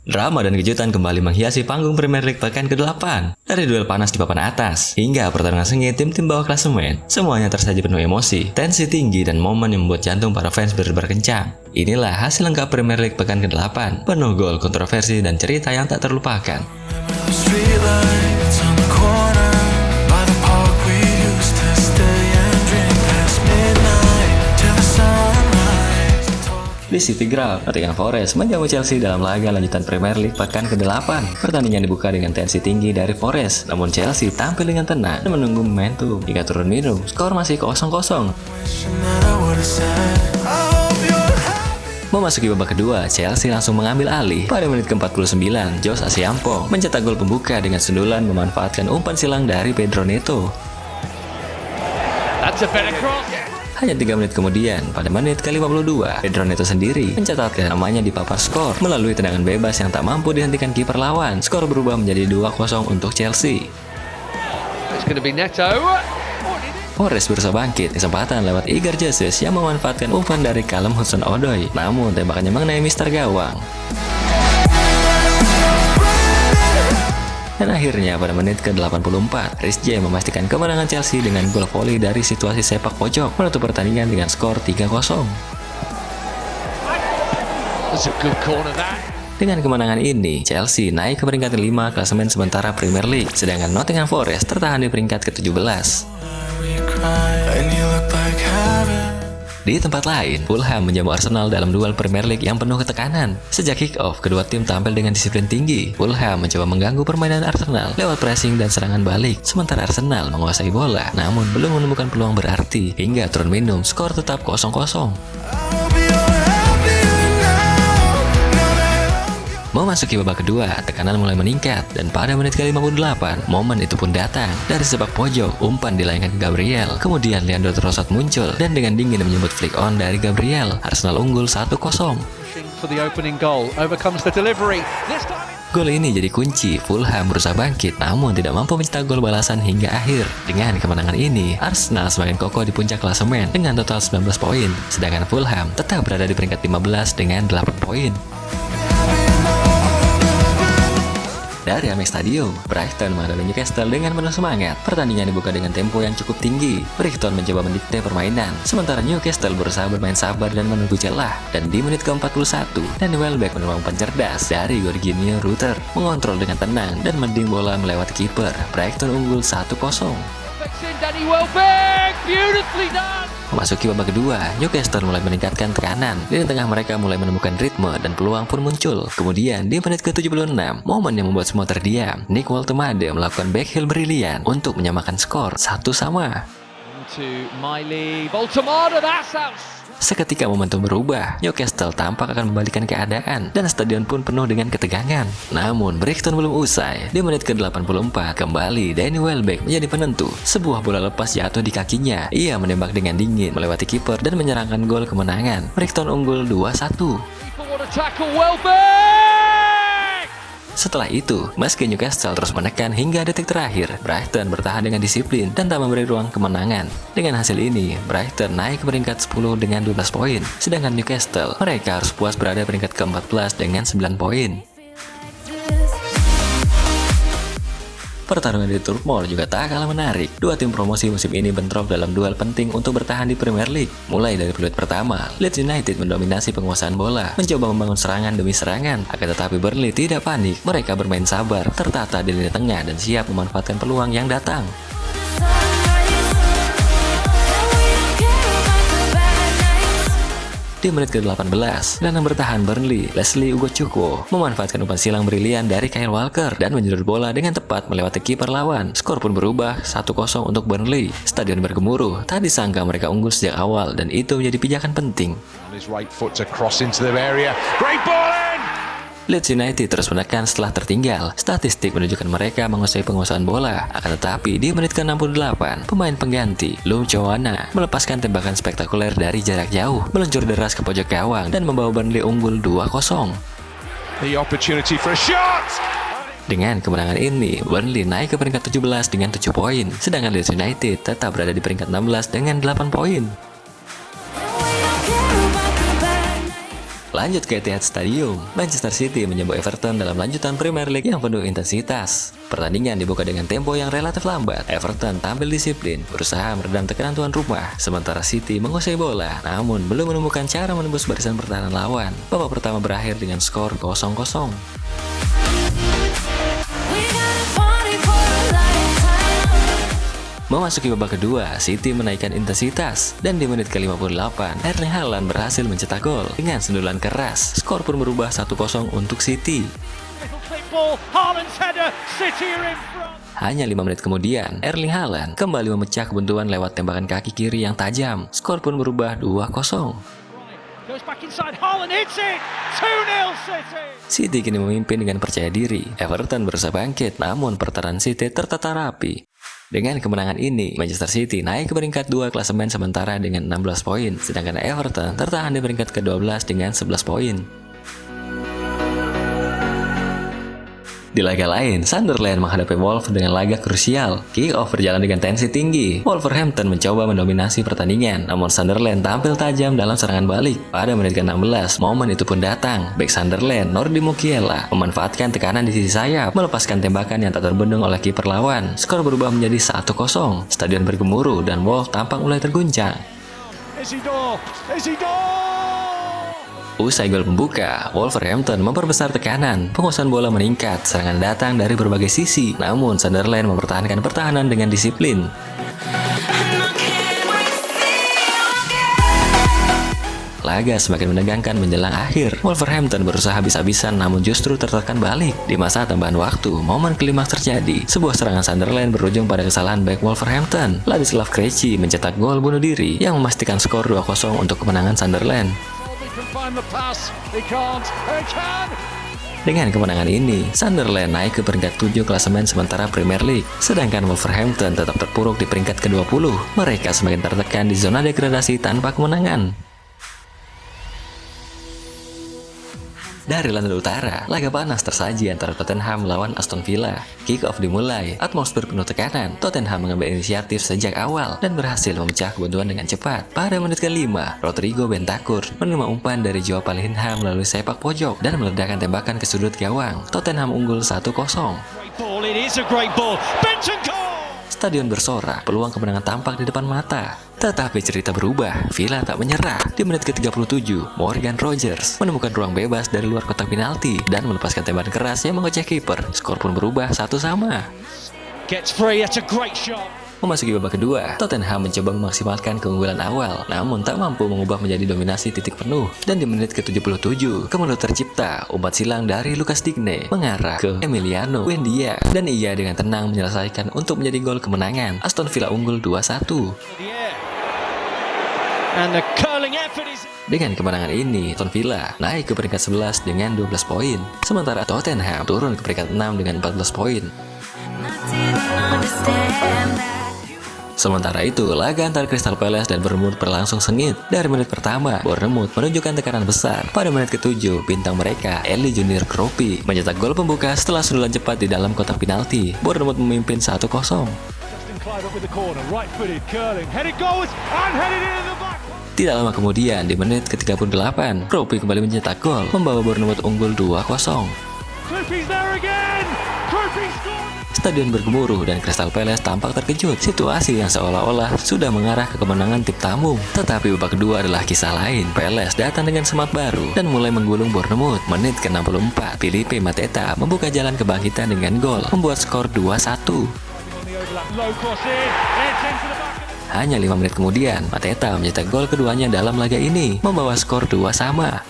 Drama dan kejutan kembali menghiasi panggung Premier League pekan ke-8. Dari duel panas di papan atas, hingga pertarungan sengit tim-tim bawah klasemen, semuanya tersaji penuh emosi, tensi tinggi, dan momen yang membuat jantung para fans berdebar kencang. Inilah hasil lengkap Premier League pekan ke-8, penuh gol, kontroversi, dan cerita yang tak terlupakan. Di City Ground, Nottingham Forest menjamu Chelsea dalam laga lanjutan Premier League pekan ke-8. Pertandingan dibuka dengan tensi tinggi dari Forest, namun Chelsea tampil dengan tenang dan menunggu momentum. Hingga turun minum, skor masih 0-0. Memasuki babak kedua, Chelsea langsung mengambil alih. Pada menit ke-49, Jos Asiampong mencetak gol pembuka dengan sundulan memanfaatkan umpan silang dari Pedro Neto. That's a better cross. Hanya 3 menit kemudian, pada menit ke-52, Pedro Neto sendiri mencatatkan namanya di papan skor melalui tendangan bebas yang tak mampu dihentikan kiper lawan. Skor berubah menjadi 2-0 untuk Chelsea. It's going to be Neto. Forest berusaha bangkit, kesempatan lewat Igor Jesus yang memanfaatkan umpan dari Callum Hudson-Odoi. Namun tembakannya mengenai Mister Gawang. Dan akhirnya pada menit ke-84, Reece James memastikan kemenangan Chelsea dengan gol voli dari situasi sepak pojok, menutup pertandingan dengan skor 3-0. That's a good corner that. Dengan kemenangan ini, Chelsea naik ke peringkat 5 klasemen sementara Premier League, sedangkan Nottingham Forest tertahan di peringkat ke-17. Di tempat lain, Fulham menjamu Arsenal dalam duel Premier League yang penuh ketekanan. Sejak kick-off, kedua tim tampil dengan disiplin tinggi. Fulham mencoba mengganggu permainan Arsenal lewat pressing dan serangan balik, sementara Arsenal menguasai bola, namun belum menemukan peluang berarti. Hingga turun minum, skor tetap 0-0. Memasuki babak kedua, tekanan mulai meningkat, dan pada menit ke-58, momen itu pun datang. Dari sepak pojok, umpan dilayangkan ke Gabriel, kemudian Leandro Trossard muncul, dan dengan dingin menyebut flick on dari Gabriel. Arsenal unggul 1-0. For the opening goal, overcomes the delivery. This time. Gol ini jadi kunci, Fulham berusaha bangkit, namun tidak mampu mencetak gol balasan hingga akhir. Dengan kemenangan ini, Arsenal semakin kokoh di puncak klasemen dengan total 19 poin, sedangkan Fulham tetap berada di peringkat 15 dengan 8 poin. Dari Amex Stadium, Brighton menghadapi Newcastle dengan penuh semangat. Pertandingan dibuka dengan tempo yang cukup tinggi. Brighton mencoba mendikte permainan, sementara Newcastle berusaha bermain sabar dan menunggu celah. Dan di menit ke-41, Danny Welbeck menerima umpan cerdas dari Georginio Rutter, mengontrol dengan tenang dan mending bola melewati kiper. Brighton unggul 1-0. Danny Welbeck, beautifully done. Memasuki babak kedua, Newcastle mulai meningkatkan tekanan. Di tengah mereka mulai menemukan ritme dan peluang pun muncul. Kemudian di menit ke-76, momen yang membuat semua terdiam. Nick Woltemade melakukan backheel brilian untuk menyamakan skor 1-1. To Miley, Voltemade, that's out. Seketika momentum berubah, Newcastle tampak akan membalikkan keadaan dan stadion pun penuh dengan ketegangan. Namun Brighton belum usai. Di menit ke-84, kembali Danny Welbeck menjadi penentu. Sebuah bola lepas jatuh di kakinya. Ia menembak dengan dingin melewati kiper dan menyerangkan gol kemenangan. Brighton unggul 2-1. What a tackle, Welbeck! Setelah itu, meski Newcastle terus menekan hingga detik terakhir, Brighton bertahan dengan disiplin dan tak memberi ruang kemenangan. Dengan hasil ini, Brighton naik ke peringkat 10 dengan 12 poin, sedangkan Newcastle, mereka harus puas berada peringkat ke-14 dengan 9 poin. Pertarungan di Turf Moor juga tak kalah menarik. Dua tim promosi musim ini bentrok dalam duel penting untuk bertahan di Premier League. Mulai dari peluit pertama, Leeds United mendominasi penguasaan bola, mencoba membangun serangan demi serangan. Akan tetapi Burnley tidak panik. Mereka bermain sabar, tertata di lini tengah dan siap memanfaatkan peluang yang datang. Di menit ke-18, gelandang bertahan Burnley, Leslie Ugochukwu, memanfaatkan umpan silang brilian dari Kyle Walker dan menjudul bola dengan tepat melewati kiper lawan. Skor pun berubah 1-0 untuk Burnley. Stadion bergemuruh, tak disangka mereka unggul sejak awal dan itu menjadi pijakan penting. Leeds United terus menekan setelah tertinggal. Statistik menunjukkan mereka menguasai penguasaan bola. Akan tetapi di menit ke-68, pemain pengganti Lum Chowana melepaskan tembakan spektakuler dari jarak jauh, meluncur deras ke pojok gawang dan membawa Burnley unggul 2-0. Dengan kemenangan ini, Burnley naik ke peringkat 17 dengan 7 poin, sedangkan Leeds United tetap berada di peringkat 16 dengan 8 poin. Lanjut ke Etihad Stadium, Manchester City menyambut Everton dalam lanjutan Premier League yang penuh intensitas. Pertandingan dibuka dengan tempo yang relatif lambat. Everton tampil disiplin, berusaha meredam tekanan tuan rumah, sementara City menguasai bola, namun belum menemukan cara menembus barisan pertahanan lawan. Babak pertama berakhir dengan skor 0-0. Memasuki babak kedua, City menaikkan intensitas dan di menit ke-58, Erling Haaland berhasil mencetak gol dengan sundulan keras. Skor pun berubah 1-0 untuk City. Hanya 5 menit kemudian, Erling Haaland kembali memecah kebuntuan lewat tembakan kaki kiri yang tajam. Skor pun berubah 2-0. City kini memimpin dengan percaya diri. Everton berusaha bangkit, namun pertahanan City tertata rapi. Dengan kemenangan ini, Manchester City naik ke peringkat 2 klasemen sementara dengan 16 poin, sedangkan Everton tertahan di peringkat ke-12 dengan 11 poin. Di laga lain, Sunderland menghadapi Wolves dengan laga krusial. Kick-off berjalan dengan tensi tinggi. Wolverhampton mencoba mendominasi pertandingan, namun Sunderland tampil tajam dalam serangan balik. Pada menit ke-16, momen itu pun datang. Bek Sunderland, Nordi Mukiela, memanfaatkan tekanan di sisi sayap, melepaskan tembakan yang tak terbendung oleh kiper lawan. Skor berubah menjadi 1-0. Stadion bergemuruh dan Wolves tampak mulai terguncang. Usai gol pembuka, Wolverhampton memperbesar tekanan. Penguasaan bola meningkat, serangan datang dari berbagai sisi. Namun Sunderland mempertahankan pertahanan dengan disiplin. Laga semakin menegangkan menjelang akhir. Wolverhampton berusaha habis-habisan namun justru tertekan balik. Di masa tambahan waktu, momen klimaks terjadi. Sebuah serangan Sunderland berujung pada kesalahan bek Wolverhampton. Ladislav Krejci mencetak gol bunuh diri yang memastikan skor 2-0 untuk kemenangan Sunderland. Dengan kemenangan ini, Sunderland naik ke peringkat 7 klasemen sementara Premier League, sedangkan Wolverhampton tetap terpuruk di peringkat ke-20. Mereka semakin tertekan di zona degradasi tanpa kemenangan. Dari London Utara, laga panas tersaji antara Tottenham melawan Aston Villa. Kick-off dimulai, atmosfer penuh tekanan. Tottenham mengambil inisiatif sejak awal dan berhasil memecah kebuntuan dengan cepat. Pada menit ke-5, Rodrigo Bentancur menerima umpan dari Joao Palhinha melalui sepak pojok dan meledakkan tembakan ke sudut gawang. Tottenham unggul 1-0. Stadion bersorak, peluang kemenangan tampak di depan mata. Tetapi cerita berubah, Villa tak menyerah. Di menit ke-37, Morgan Rogers menemukan ruang bebas dari luar kotak penalti dan melepaskan tembakan keras yang mengoceh kiper. Skor pun berubah 1-1. Memasuki babak kedua, Tottenham mencoba memaksimalkan keunggulan awal, namun tak mampu mengubah menjadi dominasi titik penuh. Dan di menit ke-77, kemudian tercipta umpan silang dari Lucas Digne mengarah ke Emiliano Buendia, dan ia dengan tenang menyelesaikan untuk menjadi gol kemenangan. Aston Villa unggul 2-1. Dengan kemenangan ini, Aston Villa naik ke peringkat 11 dengan 12 poin, sementara Tottenham turun ke peringkat 6 dengan 14 poin. Sementara itu, laga antara Crystal Palace dan Bournemouth berlangsung sengit. Dari menit pertama, Bournemouth menunjukkan tekanan besar. Pada menit ke-7, bintang mereka, Eli Junior Kropi, mencetak gol pembuka setelah sundulan cepat di dalam kotak penalti. Bournemouth memimpin 1-0. Tidak lama kemudian, di menit ke-38, Kropi kembali mencetak gol, membawa Bournemouth unggul 2-0. Stadion bergemuruh dan Crystal Palace tampak terkejut. Situasi yang seolah-olah sudah mengarah ke kemenangan tim tamu. Tetapi babak kedua adalah kisah lain. Palace datang dengan semangat baru dan mulai menggulung Bournemouth. Menit ke-64, Filipe Mateta membuka jalan kebangkitan dengan gol, membuat skor 2-1. Hanya 5 menit kemudian, Mateta mencetak gol keduanya dalam laga ini, membawa skor 2-2.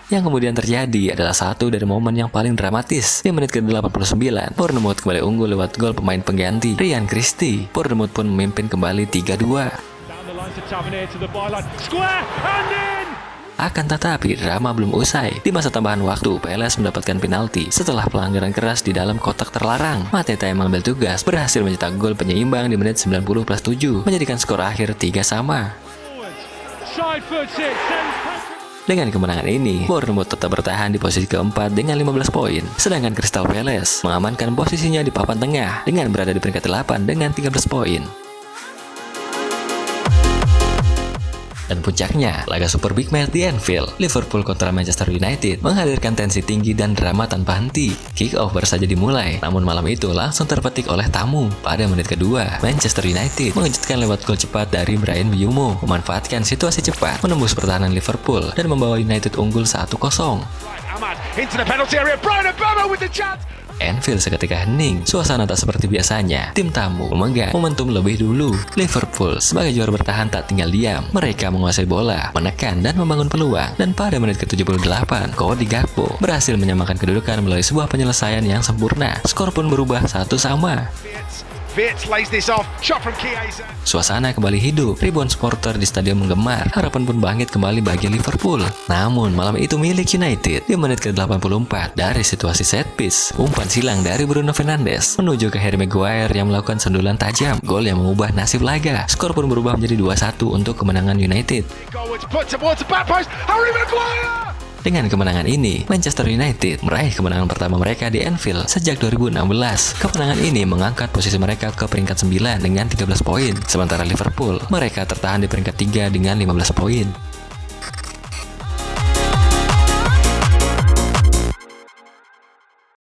Yang kemudian terjadi adalah satu dari momen yang paling dramatis. Di menit ke-89, Bournemouth kembali unggul lewat gol pemain pengganti, Ryan Christie. Bournemouth pun memimpin kembali 3-2. Akan tetapi, drama belum usai. Di masa tambahan waktu, Palace mendapatkan penalti setelah pelanggaran keras di dalam kotak terlarang. Mateta yang mengambil tugas berhasil mencetak gol penyeimbang di menit 90+7, menjadikan skor akhir 3-3. Dengan kemenangan ini, Bournemouth tetap bertahan di posisi keempat dengan 15 poin, sedangkan Crystal Palace mengamankan posisinya di papan tengah dengan berada di peringkat 8 dengan 13 poin. Dan puncaknya, laga super big match di Anfield, Liverpool kontra Manchester United menghadirkan tensi tinggi dan drama tanpa henti. Kick off baru saja dimulai, namun malam itu langsung terpetik oleh tamu. Pada menit kedua, Manchester United mengejutkan lewat gol cepat dari Bryan Mbeumo, memanfaatkan situasi cepat, menembus pertahanan Liverpool dan membawa United unggul 1-0. Ahmad into the penalty area. Bryan Mbeumo with the chance. Anfield seketika hening, suasana tak seperti biasanya. Tim tamu memegang momentum lebih dulu. Liverpool sebagai juara bertahan tak tinggal diam. Mereka menguasai bola, menekan dan membangun peluang. Dan pada menit ke-78, Cody Gakpo berhasil menyamakan kedudukan melalui sebuah penyelesaian yang sempurna. Skor pun berubah 1-1. Wirtz lays this off. Shot from Chiesa. Suasana kembali hidup, ribuan supporter di stadion menggemar, harapan pun bangkit kembali bagi Liverpool. Namun malam itu milik United. Di menit ke-84 dari situasi set piece, umpan silang dari Bruno Fernandes menuju ke Harry Maguire yang melakukan sendulan tajam, gol yang mengubah nasib laga. Skor pun berubah menjadi 2-1 untuk kemenangan United. Goal put towards the back post. Harry Maguire. Dengan kemenangan ini, Manchester United meraih kemenangan pertama mereka di Anfield sejak 2016. Kemenangan ini mengangkat posisi mereka ke peringkat 9 dengan 13 poin, sementara Liverpool mereka tertahan di peringkat 3 dengan 15 poin.